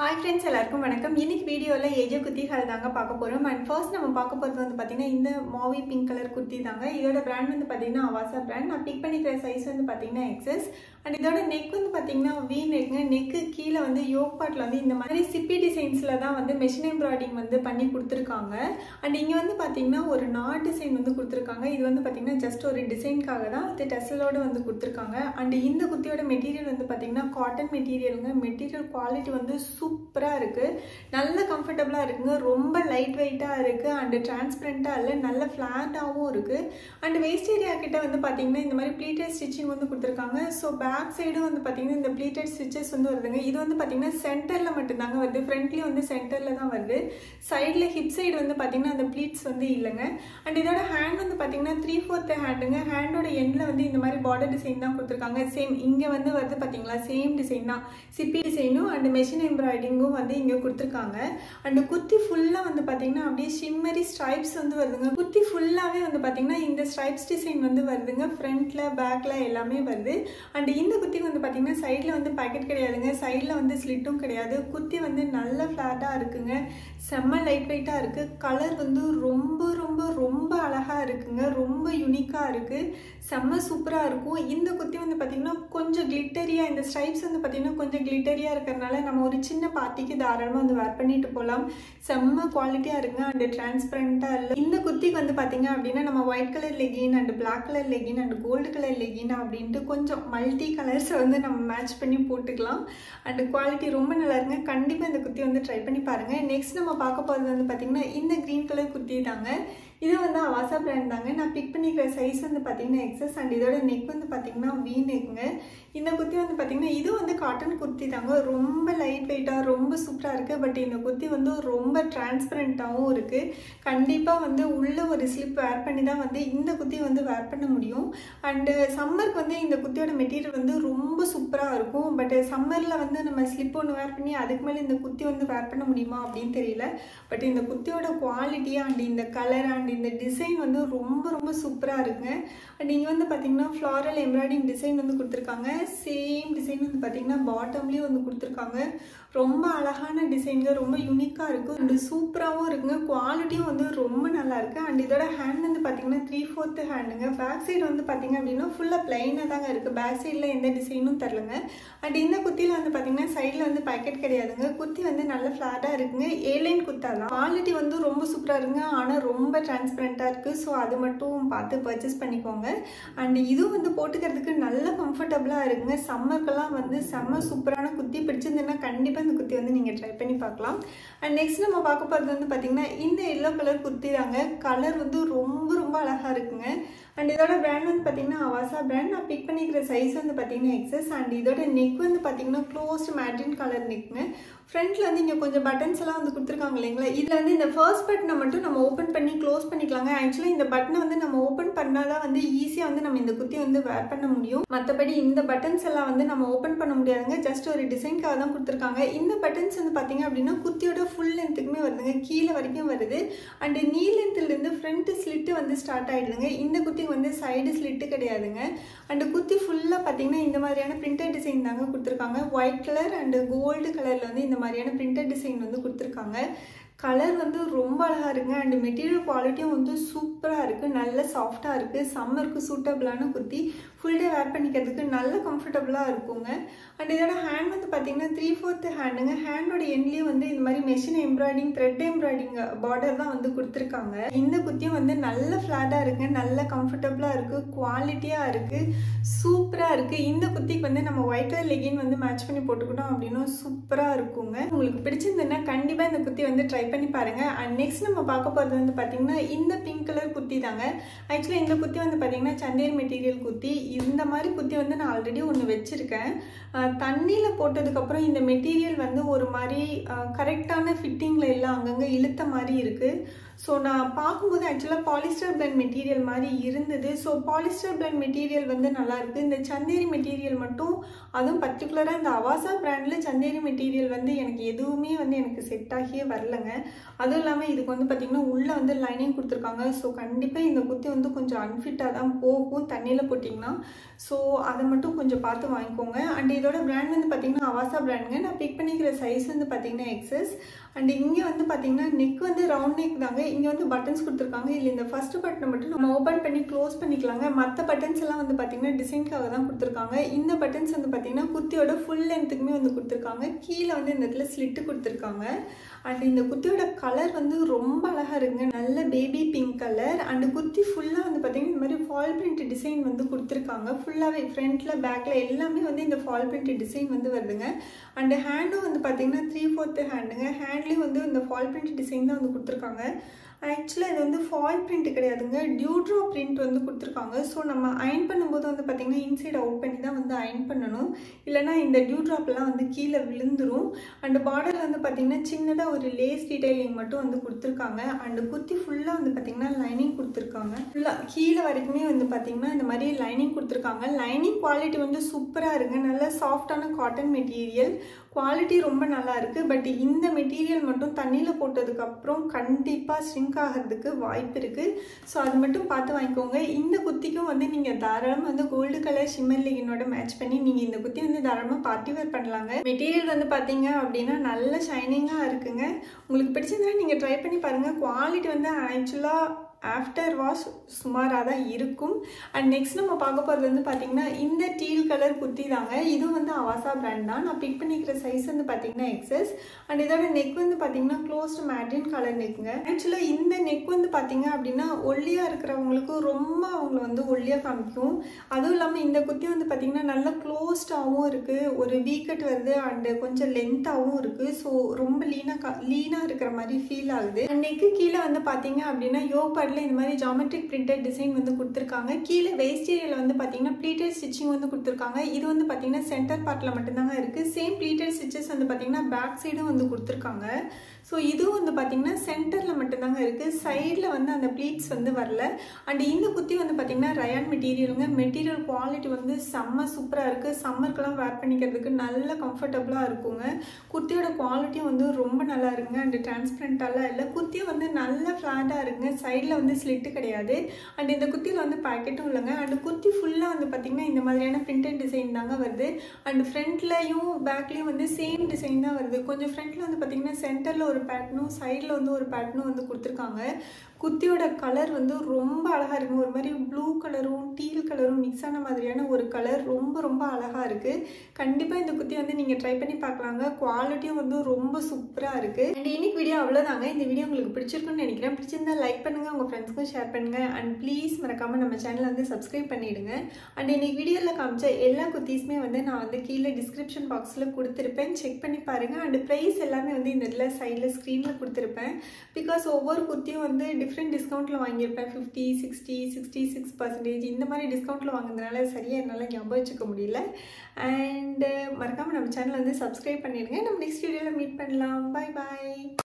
Hi friends, எல்லாருக்கும் வணக்கம். இன்னைக்கு வீடியோல ஏஜே குர்த்திகள் தாங்க பார்க்க போறோம். And first நம்ம பார்க்க போறது வந்து பாத்தீங்கன்னா இந்த மாவி பிங்க் கலர் குர்த்தி தாங்க. இதோட பிராண்ட் வந்து பாத்தீங்கன்னா அவாசா பிராண்ட். நான் பிக் பண்ணிக்கிற சைஸ் வந்து பாத்தீங்கன்னா XS. And இதோட நெக் வந்து பாத்தீங்கன்னா V நெக்ங்க. நெக் கீழ வந்து யோக் பார்ட்ல வந்து இந்த மாதிரி சிப்பி டிசைன்ஸ்ல தான் வந்து மெஷின் எம்ப்ராய்டிங் வந்து பண்ணி கொடுத்திருக்காங்க. And இங்க வந்து பாத்தீங்கன்னா ஒரு நாட் டிசைன் வந்து கொடுத்திருக்காங்க. இது வந்து பாத்தீங்கன்னா ஜஸ்ட் ஒரு டிசைன்காக தான் அது டெசலோட வந்து கொடுத்திருக்காங்க. And இந்த குர்த்தியோட மெட்டீரியல் வந்து பாத்தீங்கன்னா காட்டன் மெட்டீரியல்ங்க. மெட்டீரியல் குவாலிட்டி வந்து சூப்பரா இருக்கு. நல்ல கம்ஃபர்ட்டபிளா இருக்குங்க. ரொம்ப லைட் வெயிட்டா இருக்கு and டிரான்ஸ்பரண்டா இல்ல, நல்ல ஃபிளாட்டாவும் இருக்கு. and waist ஏரியா கிட்ட வந்து பாத்தீங்கன்னா இந்த மாதிரி ப்ளீட்டட் ஸ்டிச்சிங் வந்து கொடுத்திருக்காங்க. சோ பேக் சைடு வந்து பாத்தீங்கன்னா இந்த ப்ளீட்டட் ஸ்டிச்சஸ் வந்து வருதுங்க. இது வந்து பாத்தீங்கன்னா சென்டர்ல மட்டும் தாங்க வருது. ஃப்ரண்ட்லயே வந்து சென்டர்ல தான் வருது. சைடுல ஹிப் சைடு வந்து பாத்தீங்கன்னா அந்த ப்ளீட்ஸ் வந்து இல்லங்க. and இதோட ஹேண்ட் வந்து பாத்தீங்கன்னா 3/4 ஹேண்டுங்க. ஹேண்டோட எண்ட்ல வந்து இந்த மாதிரி பார்டர் டிசைன் தான் கொடுத்திருக்காங்க. சேம் இங்க வந்து வருது பாத்தீங்களா, சேம் டிசைன் தான். சிப்பி டிசைனும் and மெஷின் எம்ப்ராய்டிங்கும் வந்து இங்க கொடுத்திருக்காங்க. and குர்த்தி ஃபுல்லா வந்து பாத்தீங்கன்னா அப்படியே ஷிம்மரி ஸ்ட்ரைப்ஸ் வந்து வருதுங்க. குர்த்தி ஃபுல்லாவே வந்து பாத்தீங்கன்னா இந்த ஸ்ட்ரைப்ஸ் டிசைன் வந்து வருதுங்க. ஃப்ரண்ட்ல பேக்ல எல்லாமே வருது. and இந்த குர்த்தி வந்து பாத்தீங்கன்னா சைடுல வந்து பாக்கெட் கிடையாதுங்க. சைடுல வந்து ஸ்லிட்டும் கிடையாது. குர்த்தி வந்து நல்ல ஃபிளாட்டா இருக்குங்க. செம்ம லைட் வெயிட்டா இருக்கு. கலர் வந்து ரொம்ப ரொம்ப ரொம்ப அழகா இருக்குங்க. ரொம்ப யூனிக்கா இருக்கு. செம்ம சூப்பரா இருக்கும். இந்த குர்த்தி வந்து பாத்தீங்கன்னா கொஞ்சம் கிளிட்டரியா, இந்த ஸ்ட்ரைப்ஸ் வந்து பாத்தீங்கன்னா கொஞ்சம் கிளிட்டரியா இருக்கறனால நம்ம ஒரு சின்ன பார்ட்டிக்கு தாராளமா வந்து வேர் பண்ணிட்டு போலாம். செம்ம குவாலிட்டியா இருக்குங்க and டிரான்ஸ்பரண்டா இல்ல. இந்த குர்த்திக்கு வந்து பாத்தீங்க அப்படின்னா நம்ம white colour legging and black colour legging and gold colour legging அப்படின்ட்டு கொஞ்சம் மல்டி கலர்ஸ் வந்து நம்ம மேட்ச் பண்ணி போட்டுக்கலாம். and குவாலிட்டி ரொம்ப நல்லா இருக்குங்க. கண்டிப்பா இந்த குர்த்தி வந்து ட்ரை பண்ணி பாருங்க. நெக்ஸ்ட் நம்ம பார்க்க போறது வந்து பாத்தீங்கன்னா இந்த கிரீன் கலர் குர்த்தி தாங்க. இது வந்து அவாசா பிராண்ட் தாங்க. நான் பிக் பண்ணிக்கிற சைஸ் வந்து பாத்தீங்கன்னா XS and இதோட நெக் வந்து பாத்தீங்கன்னா V நெக்ங்க. இந்த குர்த்தி வந்து பாத்தீங்கன்னா இது வந்து காட்டன் குர்த்தி தாங்க. ரொம்ப லைட் வெயிட்டா ரொம்ப சூப்பரா இருக்கு. பட் இந்த குர்த்தி வந்து ரொம்ப டிரான்ஸ்பரண்டாவும் இருக்கு. கண்டிப்பா வந்து உள்ள ஒரு ஸ்லிப் வேர் பண்ணி தான் வந்து இந்த குர்த்தி வந்து வேர் பண்ண முடியும். and சம்மருக்கு வந்து இந்த குர்த்தியோட மெட்டீரியல் வந்து ரொம்ப சூப்பரா இருக்கும். பட் சம்மர்ல வந்து நம்ம ஸ்லிப் ஒன்று வேர் பண்ணி அதுக்கு மேல இந்த குர்த்தி வந்து வேர் பண்ண முடியுமா அப்படின்னு தெரியல. பட் இந்த குர்த்தியோட குவாலிட்டி and இந்த கலர் and இந்த டிசைன் வந்து ரொம்ப ரொம்ப சூப்பரா இருக்குங்க. and இங்க வந்து பாத்தீங்கன்னா ஃப்ளாரல் எம்ப்ராய்டிங் டிசைன் வந்து கொடுத்திருக்காங்க. சேம் டிசைன் வந்து பாத்தீங்கன்னா பாட்டம்லயும் வந்து கொடுத்திருக்காங்க. ரொம்ப அழகான டிசைன்ங்க. ரொம்ப யூனிக்கா இருக்கு and சூப்பராவும் இருக்குங்க. குவாலிட்டியும் வந்து ரொம்ப நல்லா இருக்கு. and இதோட ஹேண்ட் வந்து பாத்தீங்கன்னா 3/4 ஹேண்டுங்க. பேக் சைடு வந்து பாத்தீங்க அப்படின்னா ஃபுல்லா பிளைனா தாங்க இருக்கு. பேக் சைடுல எந்த டிசைனும் தரலங்க. and இந்த குர்த்தியில வந்து பாத்தீங்கன்னா சைடுல வந்து பாக்கெட் கிடையாதுங்க. குர்த்தி வந்து நல்ல ஃபிளாட்டா இருக்குங்க. ஏலைன் குர்த்தா தான். குவாலிட்டி வந்து ரொம்ப சூப்பரா இருக்குங்க. ஆனா ரொம்ப டிரான்ஸ்பரண்டா இருக்கு. ஸோ அது மட்டும் பார்த்து பர்ச்சேஸ் பண்ணிக்கோங்க. and இதுவும் வந்து போட்டுக்கிறதுக்கு நல்ல கம்ஃபர்டபுளா இருக்குங்க. சம்மருக்கெல்லாம் வந்து செம்ம சூப்பரான குர்த்தி. பிடிச்சிருந்ததுன்னா கண்டிப்பா இந்த குர்த்தி வந்து நீங்க ட்ரை பண்ணி பார்க்கலாம். and நெக்ஸ்ட் நம்ம பார்க்க போறது வந்து பாத்தீங்கன்னா இந்த எல்லோ கலர் குர்த்தி தாங்க. கலர் வந்து ரொம்ப ரொம்ப அழகா இருக்குங்க. and இதோட பிராண்ட் வந்து பாத்தீங்கன்னா அவாசா பிராண்ட். நான் பிக் பண்ணிக்கிற சைஸ் வந்து பாத்தீங்கன்னா XS and இதோட நெக் வந்து பாத்தீங்கன்னா க்ளோஸ்ட் மேட்டின் கலர் நெக்ங்க. ஃப்ரண்ட்ல வந்து இங்க கொஞ்சம் பட்டன்ஸ் எல்லாம் வந்து கொடுத்துருக்காங்க இல்லைங்களா. இதுல வந்து இந்த ஃபர்ஸ்ட் பட்டனை மட்டும் நம்ம ஓப்பன் பண்ணி க்ளோஸ் பண்ணிக்கலாங்க. ஆக்சுவலி இந்த பட்டனை வந்து நம்ம ஓப்பன் பண்ணாதான் வந்து ஈஸியா வந்து நம்ம இந்த குர்த்தி வந்து வேர் பண்ண முடியும். மற்றபடி இந்த பட்டன்ஸ் எல்லாம் வந்து நம்ம ஓப்பன் பண்ண முடியாதுங்க. ஜஸ்ட் ஒரு டிசைன்காக தான் கொடுத்துருக்காங்க. இந்த பட்டன்ஸ் வந்து பாத்தீங்க அப்படின்னா குர்த்தியோட ஃபுல் லென்த்துக்குமே வருதுங்க. கீழே வரைக்கும் வருது. and நீ லென்த்ல இருந்து ஃப்ரண்ட் ஸ்லிட் வந்து ஸ்டார்ட் ஆயிடுதுங்க. இந்த குர்த்திக்கு வந்து சைடு ஸ்லிட் கிடையாதுங்க. and குர்த்தி ஃபுல்லா பாத்தீங்கன்னா இந்த மாதிரியான பிரிண்டட் டிசைன் தாங்க கொடுத்துருக்காங்க. ஒயிட் கலர் and கோல்டு கலர்ல வந்து இந்த மாதிரியான பிரிண்டட் டிசைன் வந்து கொடுத்துருக்காங்க. கலர் வந்து ரொம்ப அழகா இருக்குங்க. and மெட்டீரியல் குவாலிட்டியும் வந்து சூப்பரா இருக்கு. நல்ல சாஃப்டா இருக்கு. சம்மருக்கு சூட்டபிளான குர்த்தி. ஃபுல் டே வேர் பண்ணிக்கிறதுக்கு நல்ல கம்ஃபர்டபுளா இருக்குங்க. and இதோட ஹேண்ட் வந்து பாத்தீங்கன்னா 3/4 ஹேண்டுங்க. ஹேண்டோட எண்ட்லயும் வந்து இந்த மாதிரி machine embroidering thread embroidering border தான் வந்து கொடுத்துருக்காங்க. இந்த குர்த்தியும் வந்து நல்ல ஃபிளாட்டா இருக்கு. நல்ல கம்ஃபர்டபுளா இருக்கு. குவாலிட்டியா இருக்கு. சூப்பரா இருக்கு. இந்த குர்த்திக்கு வந்து நம்ம ஒயிட் கலர் லெகின் வந்து மேட்ச் பண்ணி போட்டுக்கிட்டோம் அப்படின்னா சூப்பரா இருக்குங்க. உங்களுக்கு பிடிச்சிருந்ததுன்னா கண்டிப்பா இந்த குர்த்தி வந்து ட்ரை பண்ணி பாருங்க. and நெக்ஸ்ட் நம்ம பார்க்க போறது வந்து பாத்தீங்கன்னா இந்த பிங்க் கலர் குர்த்தி தாங்க. ஆக்சுவலி இந்த குர்த்தி வந்து பாத்தீங்கன்னா சந்தேரி மெட்டீரியல் குர்த்தி. இந்த மாதிரி குர்த்தி வந்து நான் ஆல்ரெடி ஒன்று வச்சிருக்கேன். தண்ணியில போட்டதுக்கு அப்புறம் இந்த மெட்டீரியல் வந்து ஒரு மாதிரி கரெக்டான ஃபிட்டிங்ல எல்லாம் அங்கங்க இழுத்த மாதிரி இருக்கு. ஸோ நான் பார்க்கும்போது ஆக்சுவலாக பாலிஸ்டர் பிளண்ட் மெட்டீரியல் மாதிரி இருந்தது. ஸோ பாலிஸ்டர் பிளண்ட் மெட்டீரியல் வந்து நல்லா இருக்கு. இந்த சந்தேரி மெட்டீரியல் மட்டும், அதுவும் பர்டிகுலராக இந்த அவாசா பிராண்டில் சந்தேரி மெட்டீரியல் வந்து எனக்கு எதுவுமே வந்து எனக்கு செட் ஆகியே வரலங்க. அதுவும் இல்லாமல் இதுக்கு வந்து பார்த்திங்கன்னா உள்ளே வந்து லைனிங் கொடுத்துருக்காங்க. ஸோ கண்டிப்பாக இந்த குர்த்தி வந்து கொஞ்சம் அன்ஃபிட்டாக தான் போகும் தண்ணியில் போட்டிங்கன்னா. ஸோ அதை மட்டும் கொஞ்சம் பார்த்து வாங்கிக்கோங்க. அண்ட் இதோட பிராண்ட் வந்து பார்த்திங்கன்னா அவாசா பிராண்டுங்க. நான் பிக் பண்ணிக்கிற சைஸ் வந்து பார்த்திங்கன்னா எக்ஸஸ். அண்ட் இங்கே வந்து பார்த்திங்கன்னா நெக் வந்து ரவுண்ட் நெக் தாங்க. இங்கே வந்து பட்டன்ஸ் கொடுத்துருக்காங்க. இல்லை இந்த ஃபர்ஸ்ட் பட்டனை மட்டும் நம்ம ஓப்பன் பண்ணி க்ளோஸ் பண்ணிக்கலாங்க. மற்ற பட்டன்ஸ் எல்லாம் வந்து பார்த்திங்கன்னா டிசைனுக்காக தான் கொடுத்துருக்காங்க. இந்த பட்டன்ஸ் வந்து பார்த்திங்கன்னா குர்த்தியோட ஃபுல் லென்த்துக்குமே வந்து கொடுத்துருக்காங்க. கீழே வந்து இந்த இடத்துல ஸ்லிட்டு கொடுத்துருக்காங்க. அண்ட் இந்த குர்த்தியோட கலர் வந்து ரொம்ப அழகாக இருக்குங்க. நல்ல baby pink colour. And kurti ஃபுல்லாக வந்து பார்த்திங்கன்னா இந்த மாதிரி ஃபால் பிரிண்ட் டிசைன் வந்து கொடுத்துருக்காங்க. ஃபுல்லாகவே ஃப்ரண்ட்டில் பேக்கில் எல்லாமே வந்து இந்த ஃபால் பிரிண்ட் டிசைன் வந்து வருதுங்க. அண்ட் ஹேண்டும் வந்து பார்த்திங்கன்னா 3/4 ஹேண்டுங்க. ஹேண்ட்லேயும் வந்து இந்த ஃபால் பிரிண்ட் டிசைன் தான் வந்து கொடுத்துருக்காங்க. ஆக்சுவலாக இது வந்து ஃபால் பிரிண்ட் கிடையாதுங்க, டியூட்ரா பிரிண்ட் வந்து கொடுத்துருக்காங்க. ஸோ நம்ம அயன் பண்ணும்போது வந்து பார்த்திங்கன்னா இன்சைட் அவுட் பண்ணி தான் வந்து அயன் பண்ணணும். இல்லைனா இந்த டியூட்ராப்லாம் வந்து கீழே விழுந்துரும். அண்ட் பார்டரில் வந்து பார்த்திங்கன்னா சின்னதாக ஒரு லேஸ் டீடைலிங் மட்டும் வந்து கொடுத்துருக்காங்க. அண்டு குர்த்தி ஃபுல்லாக வந்து பார்த்திங்கன்னா லைனிங் கொடுத்துருக்காங்க. ஃபுல்லாக கீழே வரைக்குமே வந்து பார்த்திங்கன்னா இந்த மாதிரி லைனிங் கொடுத்துருக்காங்க. லைனிங் குவாலிட்டி வந்து சூப்பராக இருக்குங்க. நல்ல சாஃப்டான காட்டன் மெட்டீரியல், குவாலிட்டி ரொம்ப நல்லா இருக்குது. பட் இந்த மெட்டீரியல் மட்டும் தண்ணியில் போட்டதுக்கப்புறம் கண்டிப்பாக ஸ்ட்ரிங்க் ஆகிறதுக்கு வாய்ப்பு இருக்குது. ஸோ அது மட்டும் பார்த்து வாங்கிக்கோங்க. இந்த குர்த்திக்கும் வந்து நீங்கள் தாராளமாக வந்து கோல்டு கலர் ஷிம்மர் லெகினோட மேட்ச் பண்ணி நீங்கள் இந்த குர்த்தி வந்து தாராளமாக பார்ட்டி வேர் பண்ணலாங்க. மெட்டீரியல் வந்து பார்த்தீங்க அப்படின்னா நல்ல ஷைனிங்காக இருக்குங்க. உங்களுக்கு பிடிச்சிருந்தா நீங்கள் ட்ரை பண்ணி பாருங்கள். குவாலிட்டி வந்து ஆக்சுவலாக ஆஃப்டர் வாஷ் சுமாராக தான் இருக்கும். அண்ட் நெக்ஸ்ட் நம்ம பார்க்க போகிறது வந்து பார்த்திங்கன்னா இந்த டீல் கலர் குர்த்தி தாங்க. இதுவும் வந்து அவாசா பிராண்ட் தான். நான் பிக் பண்ணிக்கிற சைஸ் வந்து பார்த்திங்கன்னா எக்ஸஸ். அண்ட் இதோட நெக் வந்து பார்த்திங்கன்னா க்ளோஸ்டு மேட்டின் கலர் நெக்குங்க. ஆக்சுவலாக இந்த நெக் வந்து பார்த்திங்க அப்படின்னா ஒல்லியாக இருக்கிறவங்களுக்கு ரொம்ப அவங்கள வந்து ஒல்லியாக காமிக்கும். அதுவும் இல்லாமல் இந்த குர்த்தி வந்து பார்த்திங்கன்னா நல்லா க்ளோஸ்டாகவும் இருக்குது, ஒரு வீக்கட் வருது, அண்டு கொஞ்சம் லென்த்தாகவும் இருக்குது. ஸோ ரொம்ப லீனாக இருக்கிற மாதிரி ஃபீல் ஆகுது. அண்ட் நெக்கு கீழே வந்து பார்த்திங்க அப்படின்னா யோக் இந்த மாதிரி ஜாமெட்ரிக் பிரிண்டட் டிசைன் வந்து கொடுத்துருக்காங்க. கீழே வேஸ்ட் ஏரியாவில் வந்து பார்த்தீங்கன்னா ப்ளீட்டட் ஸ்டிச்சிங் வந்து கொடுத்துருக்காங்க. இது வந்து பார்த்தீங்கன்னா சென்டர் பார்ட்டில் மட்டும்தாங்க இருக்குது. சேம் ப்ளீட்டட் ஸ்டிச்சஸ் வந்து பார்த்தீங்கன்னா பேக் சைடும் வந்து கொடுத்துருக்காங்க. ஸோ இதுவும் வந்து பார்த்தீங்கன்னா சென்டரில் மட்டும்தாங்க இருக்குது. சைடில் வந்து அந்த ப்ளீட்ஸ் வந்து வரல. அண்ட் இந்த குர்த்தி வந்து பார்த்தீங்கன்னா ரயான் மெட்டீரியலுங்க. மெட்டீரியல் குவாலிட்டி வந்து செம்ம சூப்பராக இருக்குது. சம்மருக்கெல்லாம் வேர் பண்ணிக்கிறதுக்கு நல்ல கம்ஃபர்டபுளாக இருக்குங்க. குர்த்தியோட குவாலிட்டியும் வந்து ரொம்ப நல்லா இருக்குங்க. அண்ட் டிரான்ஸ்பரண்டாலாம் இல்லை. குர்த்தியும் வந்து நல்ல ஃப்ளாட்டாக இருக்குங்க. சைடில் வந்து ஸ்லிட்டு கிடையாது. அண்ட் இந்த குர்த்தியில் வந்து பேக்கெட்டும் இல்லைங்க. அண்ட் குர்த்தி ஃபுல்லாக வந்து பார்த்திங்கன்னா இந்த மாதிரியான பிரிண்டட் டிசைன் தாங்க வருது. அண்ட் ஃப்ரண்ட்லையும் பேக்லேயும் வந்து சேம் டிசைன் தான் வருது. கொஞ்சம் ஃப்ரண்ட்டில் வந்து பார்த்திங்கன்னா சென்டரில் ஒரு பேட்டர்னும் சைடில் வந்து ஒரு பேட்டர்னும் வந்து கொடுத்துருக்காங்க. குர்த்தியோட கலர் வந்து ரொம்ப அழகாக இருக்குங்க. ஒரு மாதிரி ப்ளூ கலரும் டீல் கலரும் மிக்ஸ் ஆன மாதிரியான ஒரு கலர் ரொம்ப ரொம்ப அழகாக இருக்குது. கண்டிப்பாக இந்த குர்த்தி வந்து நீங்கள் ட்ரை பண்ணி பார்க்கலாங்க. குவாலிட்டியும் வந்து ரொம்ப சூப்பராக இருக்குது. அண்ட் இன்னைக்கு வீடியோ அவ்வளோதாங்க. இந்த வீடியோ உங்களுக்கு பிடிச்சிருக்குன்னு நினைக்கிறேன். பிடிச்சிருந்தா லைக் பண்ணுங்கள், உங்கள் ஃப்ரெண்ட்ஸ்க்கும் ஷேர் பண்ணுங்கள். அண்ட் ப்ளீஸ் மறக்காமல் நம்ம சேனலை வந்து சப்ஸ்கிரைப் பண்ணிவிடுங்க. அண்ட் இன்னைக்கு வீடியோவில் காமிச்ச எல்லா குர்த்திஸுமே வந்து நான் வந்து கீழே டிஸ்கிரிப்ஷன் பாக்ஸில் கொடுத்துருப்பேன். செக் பண்ணி பாருங்கள். அண்ட் ப்ரைஸ் எல்லாமே வந்து இந்த இதில் சைடில் ஸ்க்ரீனில் கொடுத்துருப்பேன். பிகாஸ் ஒவ்வொரு குர்த்தியும் வந்து டிஃப்ரெண்ட் டிஸ்கவுண்ட்டில் வாங்கியிருப்பேன். 50, 60, 66% இந்த மாதிரி டிஸ்கவுண்ட்டில் வாங்குறதுனால சரியாக என்னால் ஞாபகம் வச்சுக்க முடியல. அண்டு மறக்காமல் நம்ம சேனலை வந்து சப்ஸ்கிரைப் பண்ணிடுங்க. நம்ம நெக்ஸ்ட் வீடியோவில் மீட் பண்ணலாம். Bye bye.